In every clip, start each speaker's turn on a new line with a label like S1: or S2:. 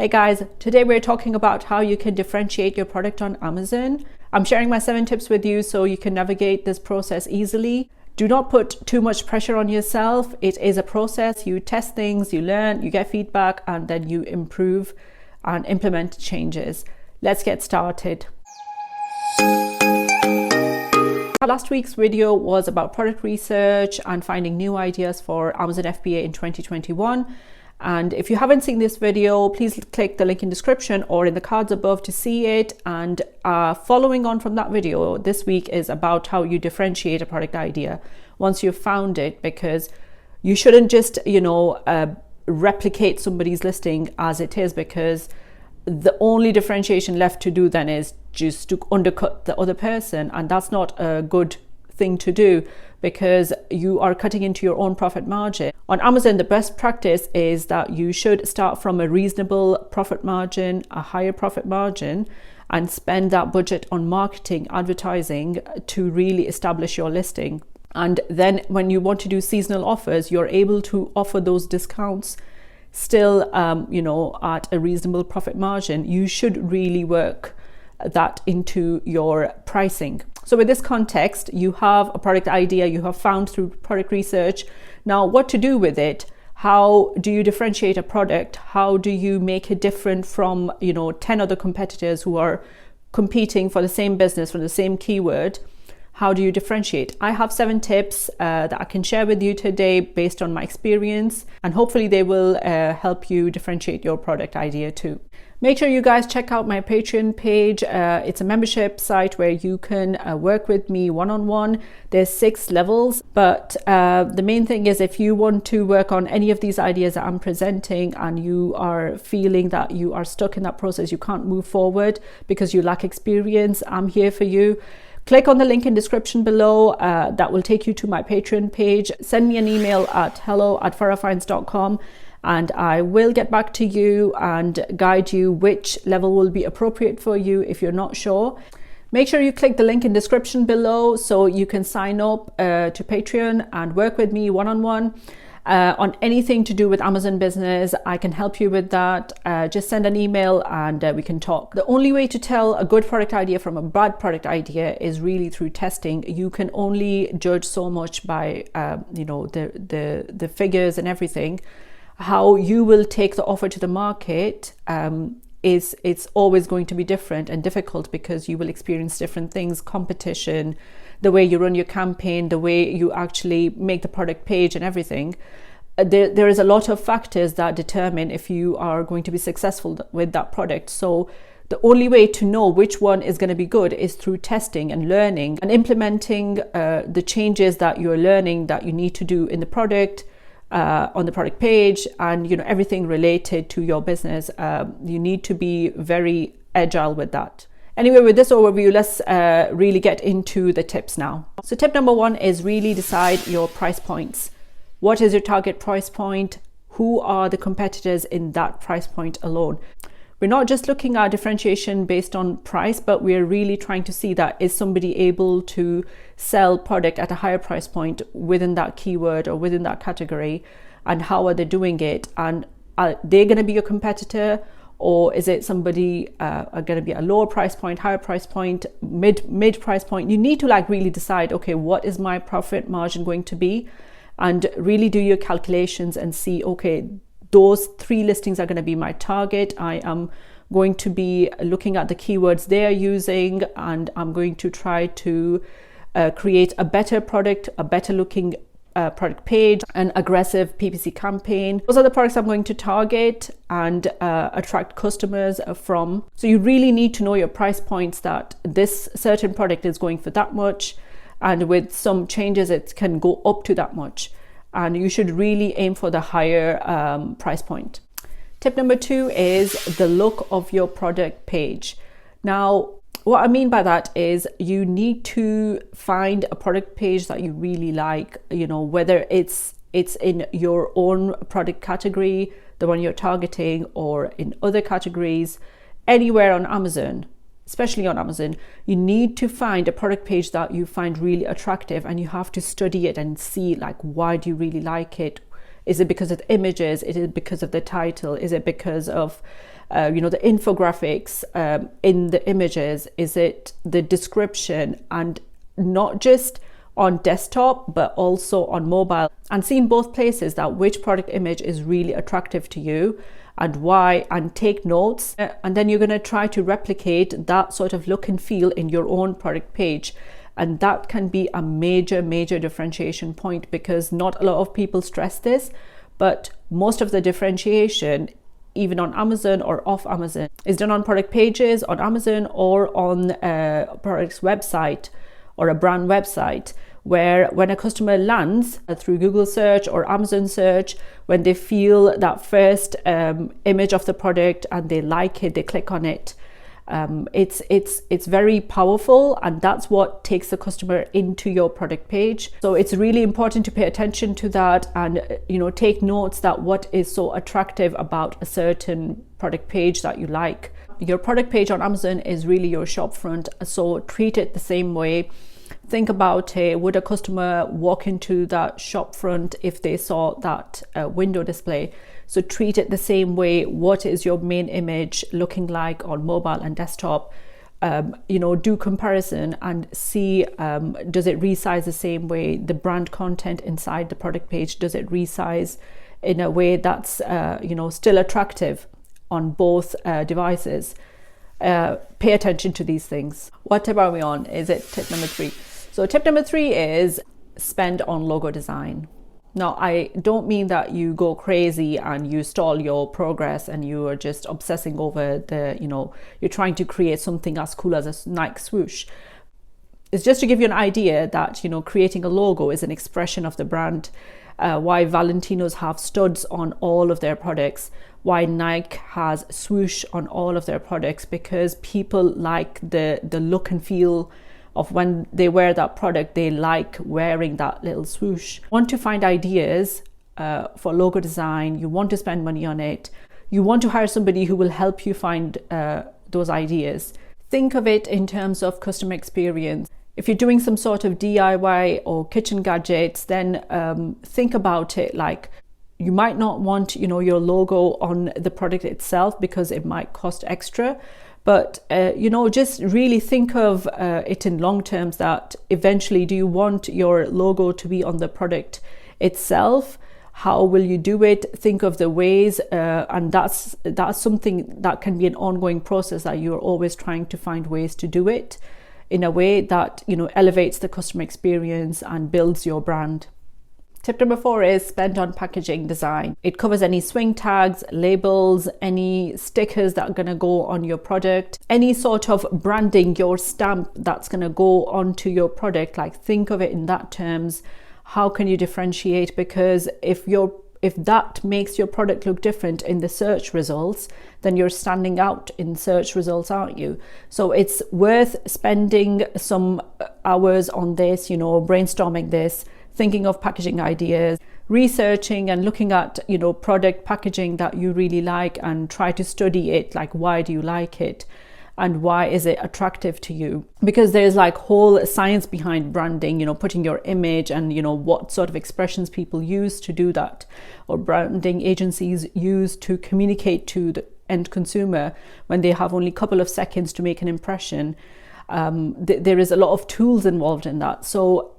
S1: Hey guys, today we're talking about how you can differentiate your product on Amazon. I'm sharing my 7 tips with you so you can navigate this process easily. Do not put too much pressure on yourself. It is a process. You test things, you learn, you get feedback, and then you improve and implement changes. Let's get started. Last week's video was about product research and finding new ideas for Amazon FBA in 2021. And if you haven't seen this video, please click the link in description or in the cards above to see it. And following on from that video, this week is about how you differentiate a product idea once you've found it, because you shouldn't just, replicate somebody's listing as it is, because the only differentiation left to do then is just to undercut the other person, and that's not a good thing to do, because you are cutting into your own profit margin. On Amazon, the best practice is that you should start from a reasonable profit margin, a higher profit margin, and spend that budget on marketing, advertising to really establish your listing. And then when you want to do seasonal offers, you're able to offer those discounts still, at a reasonable profit margin. You should really work that into your pricing. So with this context, you have a product idea you have found through product research. Now, what to do with it? How do you differentiate a product? How do you make it different from 10 other competitors who are competing for the same business, for the same keyword? How do you differentiate? I have 7 tips that I can share with you today based on my experience, and hopefully they will help you differentiate your product idea too. Make sure you guys check out my Patreon page. It's a membership site where you can work with me one-on-one. There's 6 levels, but the main thing is, if you want to work on any of these ideas that I'm presenting and you are feeling that you are stuck in that process, you can't move forward because you lack experience, I'm here for you. Click on the link in description below. That will take you to my Patreon page. Send me an email at hello@farahfinds.com. and I will get back to you and guide you which level will be appropriate for you if you're not sure. Make sure you click the link in description below so you can sign up to Patreon and work with me one-on-one on anything to do with Amazon business. I can help you with that. Just send an email and we can talk. The only way to tell a good product idea from a bad product idea is really through testing. You can only judge so much by the figures and everything. How you will take the offer to the market it's always going to be different and difficult, because you will experience different things: competition, the way you run your campaign, the way you actually make the product page and everything. There is a lot of factors that determine if you are going to be successful with that product. So the only way to know which one is going to be good is through testing and learning and implementing the changes that you're learning that you need to do in the product, on the product page, and everything related to your business. You need to be very agile with that. Anyway, with this overview, let's really get into the tips now. So tip number 1 is really decide your price points. What is your target price point? Who are the competitors in that price point alone? We're not just looking at differentiation based on price, but we're really trying to see that is somebody able to sell product at a higher price point within that keyword or within that category, and how are they doing it? And are they going to be your competitor, or is it somebody going to be a lower price point, higher price point, mid price point? You need to really decide, okay, what is my profit margin going to be, and really do your calculations and see, okay, those 3 listings are going to be my target. I am going to be looking at the keywords they are using, and I'm going to try to create a better product, a better looking product page, an aggressive PPC campaign. Those are the products I'm going to target and attract customers from. So you really need to know your price points, that this certain product is going for that much, and with some changes it can go up to that much. And you should really aim for the higher price point. Tip number 2 is the look of your product page. Now, what I mean by that is you need to find a product page that you really like, whether it's in your own product category, the one you're targeting, or in other categories, anywhere on Amazon. Especially on Amazon, you need to find a product page that you find really attractive, and you have to study it and see why do you really like it? Is it because of the images? Is it because of the title? Is it because of the infographics in the images? Is it the description? And not just on desktop, but also on mobile, and see in both places that which product image is really attractive to you and why, and take notes. And then you're going to try to replicate that sort of look and feel in your own product page. And that can be a major differentiation point, because not a lot of people stress this, but most of the differentiation, even on Amazon or off Amazon, is done on product pages on Amazon or on a product's website or a brand website, where when a customer lands through Google search or Amazon search, when they feel that first image of the product and they like it, they click on it, it's very powerful, and that's what takes the customer into your product page. So it's really important to pay attention to that, and take notes that what is so attractive about a certain product page that you like. Your product page on Amazon is really your shop front, so treat it the same way. Think about would a customer walk into that shop front if they saw that window display? So treat it the same way. What is your main image looking like on mobile and desktop? Do comparison and see, does it resize the same way? The brand content inside the product page, does it resize in a way that's still attractive on both devices? Pay attention to these things. What tip are we on? Is it tip number 3? So tip number 3 is spend on logo design. Now, I don't mean that you go crazy and you stall your progress and you are just obsessing over you're trying to create something as cool as a Nike swoosh. It's just to give you an idea that, creating a logo is an expression of the brand. Why Valentino's have studs on all of their products, why Nike has swoosh on all of their products, because people like the look and feel of when they wear that product. They like wearing that little swoosh. You want to find ideas for logo design. You want to spend money on it. You want to hire somebody who will help you find those ideas. Think of it in terms of customer experience. If you're doing some sort of DIY or kitchen gadgets, then think about it like you might not want, your logo on the product itself because it might cost extra. But, just really think of it in long terms, that eventually, do you want your logo to be on the product itself? How will you do it? Think of the ways, and that's something that can be an ongoing process, that you're always trying to find ways to do it in a way that, elevates the customer experience and builds your brand. Tip number 4 is spend on packaging design. It covers any swing tags, labels, any stickers that are going to go on your product, any sort of branding, your stamp that's going to go onto your product. Like, think of it in that terms. How can you differentiate? Because if that makes your product look different in the search results, then you're standing out in search results, aren't you? So it's worth spending some hours on this, brainstorming this, thinking of packaging ideas, researching and looking at, product packaging that you really like, and try to study it. Like, why do you like it? And why is it attractive to you? Because there's like whole science behind branding, putting your image and, what sort of expressions people use to do that, or branding agencies use to communicate to the end consumer when they have only a couple of seconds to make an impression. There is a lot of tools involved in that. So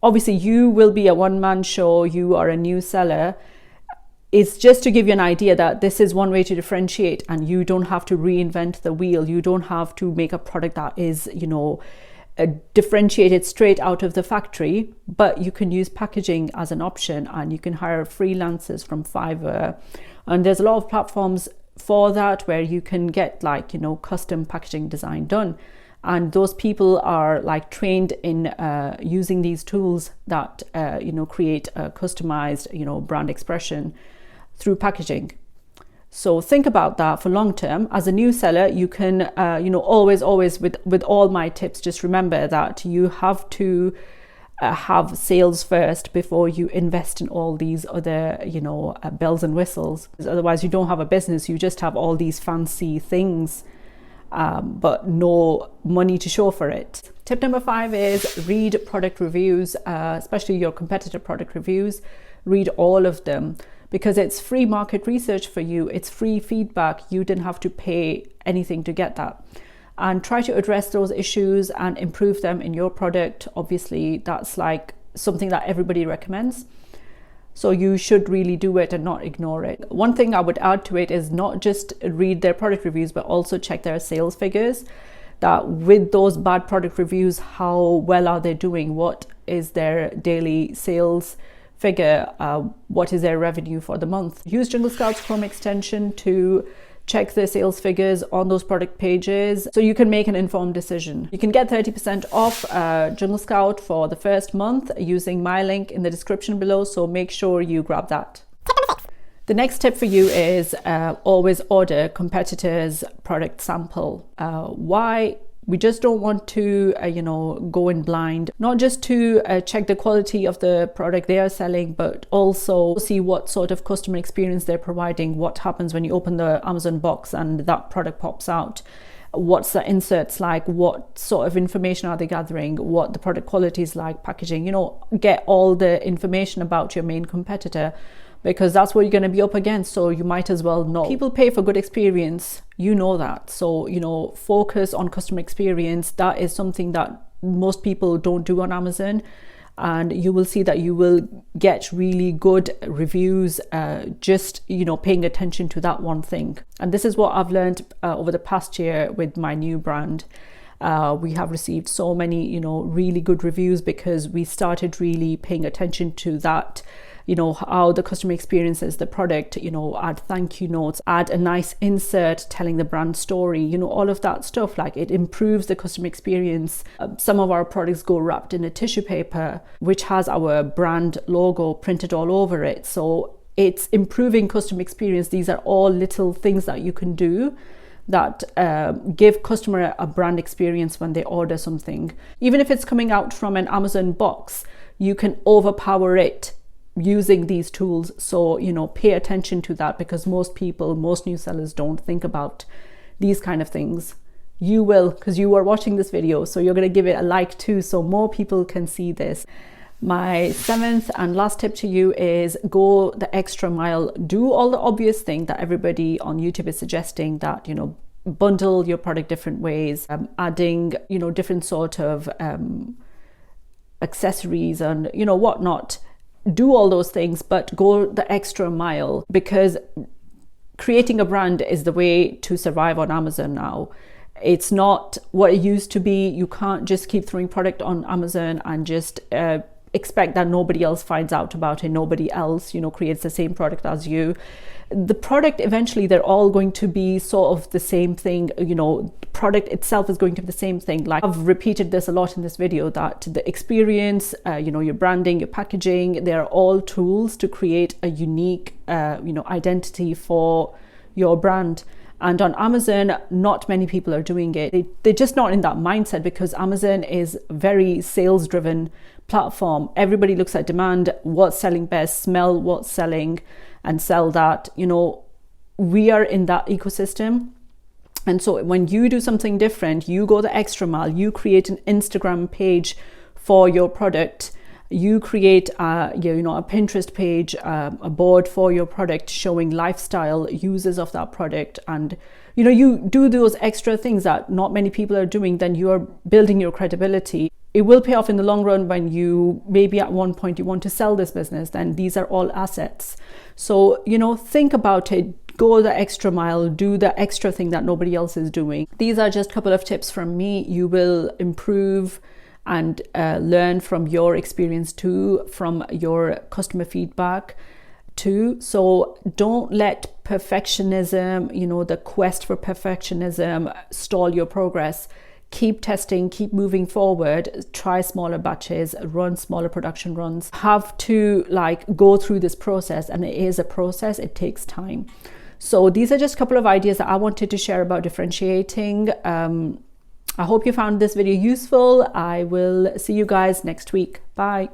S1: obviously you will be a one-man show. You are a new seller. It's just to give you an idea that this is one way to differentiate, and you don't have to reinvent the wheel. You don't have to make a product that is, differentiated straight out of the factory, but you can use packaging as an option, and you can hire freelancers from Fiverr. And there's a lot of platforms for that where you can get custom packaging design done. And those people are trained in using these tools that, create a customized, brand expression through packaging. So think about that for long term. As a new seller, you can, always with all my tips, just remember that you have to have sales first before you invest in all these other, bells and whistles. Otherwise, you don't have a business. You just have all these fancy things, but no money to show for it. Tip number 5 is read product reviews, especially your competitor product reviews. Read all of them, because it's free market research for you. It's free feedback. You didn't have to pay anything to get that. And try to address those issues and improve them in your product. Obviously, that's like something that everybody recommends. So you should really do it and not ignore it. One thing I would add to it is not just read their product reviews, but also check their sales figures. That with those bad product reviews, how well are they doing? What is their daily sales figure? What is their revenue for the month? Use Jungle Scout's Chrome extension to check the sales figures on those product pages so you can make an informed decision. You can get 30% off Jungle Scout for the first month using my link in the description below, so make sure you grab that. The next tip for you is always order competitors' product sample. Why? We just don't want to, go in blind, not just to check the quality of the product they are selling, but also see what sort of customer experience they're providing, what happens when you open the Amazon box and that product pops out. What's the inserts like? What sort of information are they gathering? What the product quality is like, packaging, get all the information about your main competitor, because that's what you're going to be up against. So you might as well know. People pay for good experience. You know that. So, focus on customer experience. That is something that most people don't do on Amazon. And you will see that you will get really good reviews just, paying attention to that one thing. And this is what I've learned over the past year with my new brand. We have received so many, really good reviews because we started really paying attention to that. How the customer experiences the product, add thank you notes, add a nice insert telling the brand story, all of that stuff. Like, it improves the customer experience. Some of our products go wrapped in a tissue paper, which has our brand logo printed all over it. So it's improving customer experience. These are all little things that you can do that give customer a brand experience when they order something. Even if it's coming out from an Amazon box, you can overpower it using these tools. So pay attention to that, because most new sellers don't think about these kind of things. You will, because you are watching this video, so you're going to give it a like too, so more people can see this. My 7th and last tip to you is go the extra mile. Do all the obvious thing that everybody on YouTube is suggesting, that bundle your product different ways, adding different sort of accessories and whatnot. Do all those things, but go the extra mile, because creating a brand is the way to survive on Amazon now. It's not what it used to be. You can't just keep throwing product on Amazon and just expect that nobody else finds out about it. Nobody else, creates the same product as you. The product, eventually, they're all going to be sort of the same thing. Product itself is going to be the same thing. Like, I've repeated this a lot in this video, that the experience, your branding, your packaging, they're all tools to create a unique, identity for your brand. And on Amazon, not many people are doing it. They're just not in that mindset, because Amazon is very sales driven platform. Everybody looks at demand, what's selling best, smell what's selling and sell that. We are in that ecosystem. And so when you do something different, you go the extra mile, you create an Instagram page for your product, you create a Pinterest page, a board for your product showing lifestyle uses of that product, and you do those extra things that not many people are doing, then you are building your credibility. It will pay off in the long run when you maybe at one point you want to sell this business. Then these are all assets. So think about it, go the extra mile, do the extra thing that nobody else is doing. These are just a couple of tips from me. You will improve and learn from your experience too, from your customer feedback too. So don't let perfectionism, the quest for perfectionism, stall your progress. Keep testing, keep moving forward, try smaller batches, run smaller production runs. Have to go through this process, and it is a process, it takes time. So these are just a couple of ideas that I wanted to share about differentiating. I hope you found this video useful. I will see you guys next week. Bye.